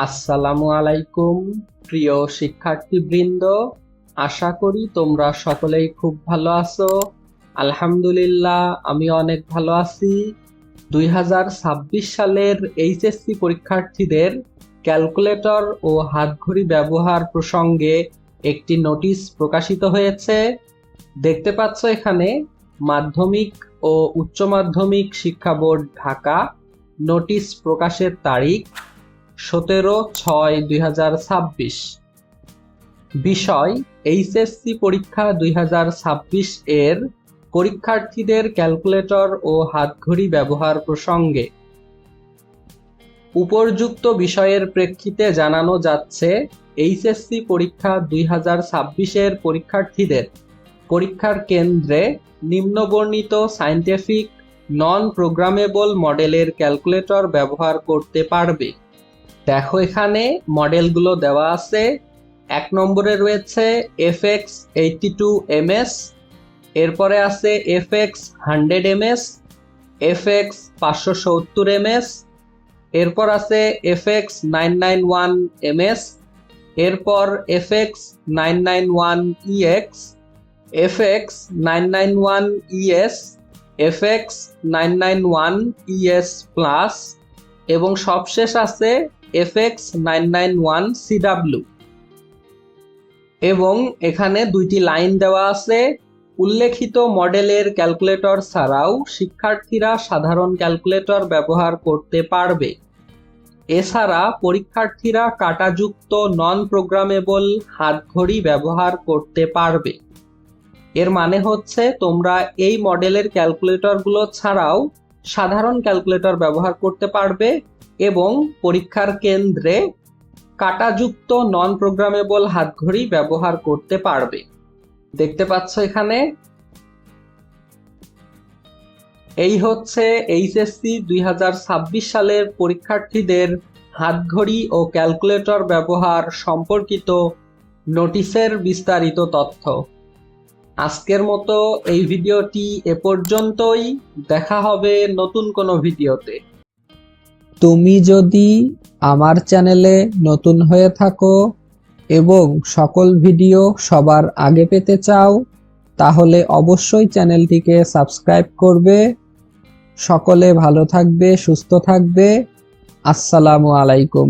আসসালামু আলাইকুম প্রিয় শিক্ষার্থীবৃন্দ, আশা করি তোমরা সকলেই খুব ভালো আছো। আলহামদুলিল্লাহ, আমি অনেক ভালো আছি। 2026 সালের এইচএসসি পরীক্ষার্থীদের ক্যালকুলেটর ও হাতঘড়ি ব্যবহার প্রসঙ্গে একটি নোটিশ প্রকাশিত হয়েছে। দেখতে পাচ্ছ এখানে মাধ্যমিক ও উচ্চ মাধ্যমিক শিক্ষা বোর্ড ঢাকা। নোটিশ প্রকাশের তারিখ 17/6/2026। বিষয় এইচএসসি পরীক্ষা 2026 এর পরীক্ষার্থীদের ক্যালকুলেটর ও হাতঘড়ি ব্যবহার প্রসঙ্গে উপর্যুক্ত বিষয়ের প্রেক্ষিতে জানানো যাচ্ছে, এইচএসসি পরীক্ষা 2026 এর পরীক্ষার্থীদের পরীক্ষার কেন্দ্রে নিম্নবর্ণিত সায়েন্টিফিক নন প্রোগ্রামেবল মডেলের ক্যালকুলেটর ব্যবহার করতে পারবে। দেখো এখানে মডেলগুলো দেওয়া আছে। 1 নম্বরে রয়েছে FX82MS, এরপরে আছে FX100MS, FX570MS, এরপর আছে FX991MS, এরপর FX991EX, FX991ES, FX991ES প্লাস এবং সবশেষ আছে FX991CW। এবং এখানে দুইটি লাইন দেওয়া আছে, উল্লেখিত মডেলের ক্যালকুলেটর ছাড়াও শিক্ষার্থীরা সাধারণ ক্যালকুলেটর ব্যবহার করতে পারবে। এছাড়া পরীক্ষার্থীরা কাঁটাযুক্ত নন প্রোগ্রামেবল হাতঘড়ি ব্যবহার করতে পারবে। এর মানে হচ্ছে তোমরা এই মডেলের ক্যালকুলেটরগুলো ছাড়াও সাধারণ ক্যালকুলেটর ব্যবহার করতে পারবে এবং পরীক্ষার কেন্দ্রে কাঁটাযুক্ত নন প্রোগ্রামেবল হাতঘড়ি ব্যবহার করতে পারবে। দেখতে পাচ্ছ এখানে, এই হচ্ছে এইচএসসি 2026 সালের পরীক্ষার্থীদের হাতঘড়ি ও ক্যালকুলেটর ব্যবহার সম্পর্কিত নোটিশের বিস্তারিত তথ্য। আজকের মতো এই ভিডিওটি এ পর্যন্তই। দেখা হবে নতুন কোনো ভিডিওতে। তুমি যদি আমার চ্যানেলে নতুন হয়ে থাকো এবং সকল ভিডিও সবার আগে পেতে চাও, তাহলে অবশ্যই চ্যানেলটিকে সাবস্ক্রাইব করবে। সকলে ভালো থাকবে, সুস্থ থাকবে। আসসালামু আলাইকুম।